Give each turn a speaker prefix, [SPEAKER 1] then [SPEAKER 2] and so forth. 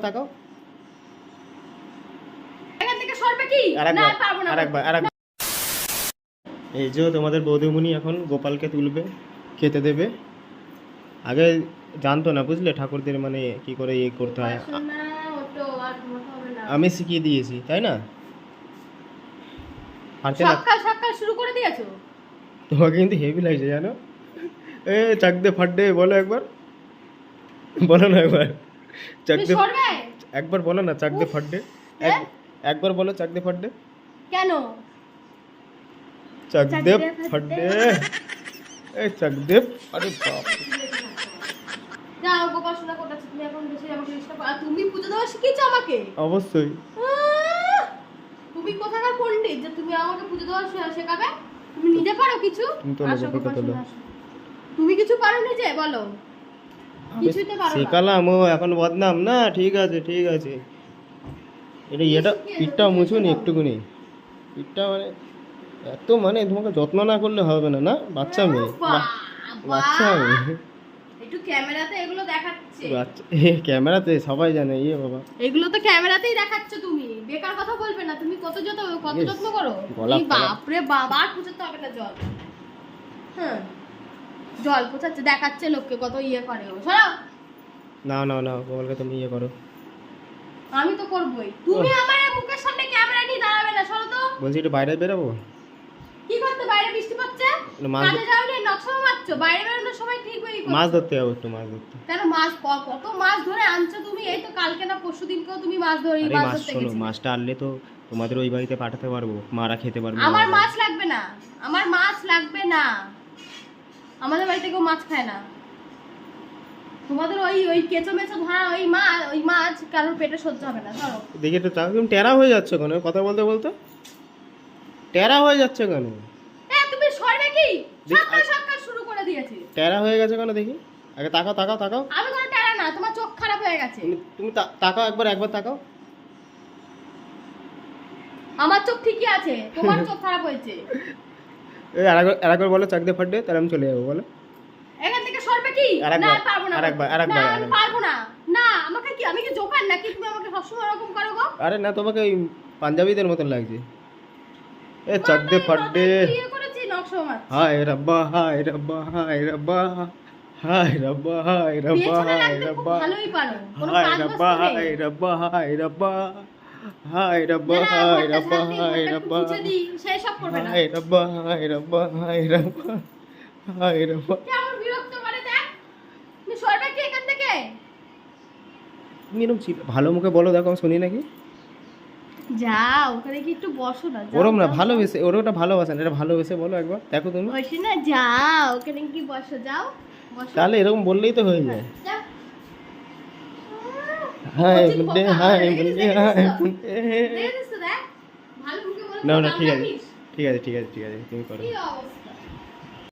[SPEAKER 1] তাকাও।
[SPEAKER 2] এখান থেকে সরবে কি? না পারবো না।
[SPEAKER 1] আরেকবার। এই যে তোমাদের বৌদিমণি এখন গোপালকে তুলবে, খেতে দেবে। আগে জানতো না, বুঝলে, ঠাকুরদের মানে কি করে ইয়ে করতে হয়। আমি শিখিয়ে দিয়েছি, তাই না?
[SPEAKER 2] সকাল সকাল শুরু করে দিয়েছো।
[SPEAKER 1] তোমাকে কিন্তু হেভি লাগছে জানো। এ চাক দে ফাট দে বলো একবার, বলো না একবার। চাক দে, একবার বলো না চাক দে ফাট দে। একবার বলো চাক দে ফাট দে।
[SPEAKER 2] কেন?
[SPEAKER 1] চাক দে ফাট দে। এই চাক দে। আরে বাপ,
[SPEAKER 2] যাও গোপাল সোনা কোথা তুমি এখন বেশি আমাকে ডিস্টার্ব আর তুমি পুজো দেওয়া শিখিয়েছো আমাকে?
[SPEAKER 1] অবশ্যই।
[SPEAKER 2] তুমি কোথাকার পণ্ডিত যে তুমি আমাকে পুজো দেওয়া শেখাবে? তুমি নিজে পারো কিছু? তুমি কিছু পারো নিজে বলো? কিছুই তো পারো না।
[SPEAKER 1] শেখালাম, ও এখন বদনাম না। ঠিক আছে ঠিক আছে। এটা পিঠটা মুছুনি একটুকুনি। পিঠটা মানে এত মানে তোমাকে যত্ন না করলে হবে না, না? বাচ্চা মেয়ে, বাচ্চা মেয়ে।
[SPEAKER 2] একটু ক্যামেরাতে এগুলো দেখাচ্ছে।
[SPEAKER 1] ক্যামেরাতে সবাই জানে। ইয়ে বাবা,
[SPEAKER 2] এগুলো তো ক্যামেরাতেই দেখাচ্ছ তুমি। বেকার কথা বলবে না। তুমি কত যত্ন করো। এই বাপ রে বাবা, আর পুছাতে হবে না জল। হ্যাঁ, জল পোছাচ্ছে, দেখাচ্ছে লোককে কত ইয়ে করে। সরাও।
[SPEAKER 1] না বলকে তুমি ইয়ে করো।
[SPEAKER 2] আমি তো করবই। তুমি আমার মুখের সামনে ক্যামেরা নিয়ে দাঁড়াবে না। সরো তো।
[SPEAKER 1] বলছি একটু বাইরে বেরোবো।
[SPEAKER 2] কি করতে? বাইরে বৃষ্টি পড়ছে। কাজে যাও নি, নকশা মারছো। বাইরে বেরোনোর সময় ঠিক হয়েই করছো।
[SPEAKER 1] মাছ ধরতে যাবো, একটু মাছ ধরতে।
[SPEAKER 2] কেন? মাছ কত মাছ ধরে আনছো তুমি? এই তো কালকে না পরশুদিনকেও তুমি মাছ ধরতে গেছিলে।
[SPEAKER 1] মাছটা আনলে তো তোমাদের ওই বাড়িতে পাঠাতে পারবো, মারা খেতে পারবো।
[SPEAKER 2] আমার মাছ লাগবে না, আমার মাছ লাগবে না। আমাদের বাড়িতে কেউ মাছ খায় না। তোমাদের ওই কেঁচো মেচো ধরা ওই মাছ কারোর পেটে সহ্য হবে না। ধরো
[SPEAKER 1] দেখি তো, তুমি টেরা হয়ে যাচ্ছ কেন কথা বলতে বলতে? টেরা হয়ে যাচ্ছে কেন?
[SPEAKER 2] তুমি সরবে কি? সকাল শুরু করে দিয়েছি।
[SPEAKER 1] টেরা হয়ে গেছে কেন দেখি? আগে তাকাও।
[SPEAKER 2] আমি কোনো টেরা না, তোমার চোখ খারাপ হয়ে গেছে।
[SPEAKER 1] তুমি তাকাও একবার তাকাও।
[SPEAKER 2] আমার চোখ ঠিকই আছে, তোমার চোখ খারাপ হয়েছে।
[SPEAKER 1] এই আরেকবার বলো চাক দিয়ে ফাট দে, তাহলে আমি চলে যাবো। বলো
[SPEAKER 2] এখান থেকে সরবে কি? না পারবো না।
[SPEAKER 1] আরেকবার
[SPEAKER 2] আমি পারবো না। না আমাকে কি, আমি কি জোকার নাকি তুমি আমাকে সবসময় এরকম করো গো?
[SPEAKER 1] আরে না, তোমাকে ওই পাঞ্জাবিদের মতন লাগছে। এ চাক দে ফাট দে।
[SPEAKER 2] কি করেছি নকশা মার?
[SPEAKER 1] হায় রব্বা হায় রব্বা হায় রব্বা হায় রব্বা হায় রব্বা হায় রব্বা
[SPEAKER 2] ভালোই পারো।
[SPEAKER 1] হায় রব্বা হায় রব্বা হায় রব্বা হায় রব্বা হায় রব্বা হায় রব্বা
[SPEAKER 2] সেই সব করবে না।
[SPEAKER 1] হায় রব্বা হায় রব্বা হায় রব্বা হায় রব্বা।
[SPEAKER 2] কেমন বিরক্ত করে দেখ। তুমি সরবে কি এখান থেকে?
[SPEAKER 1] তুমি এরকম ভালো মুখে বলো, দেখো শুনি নাকি।
[SPEAKER 2] যাও ওখানে কি একটু বসো না।
[SPEAKER 1] ওরম না, ভালোবেসে, ওটা ভালোবাসা না, এটা ভালোবেসে বলো একবার, দেখো তুমি।
[SPEAKER 2] বসি না, যাও ওখানে কি বসো, যাও বসো।
[SPEAKER 1] তাহলে এরকম বললেই তো হয়ে যায়।
[SPEAKER 2] যাও।
[SPEAKER 1] হাই বুদ্ধে হাই বুদ্ধে হাই বুদ্ধে।
[SPEAKER 2] দেখেছিস তো দেখ, ভালো মুখে বলো।
[SPEAKER 1] না ঠিক আছে তুমি করো।
[SPEAKER 2] কি অবস্থা?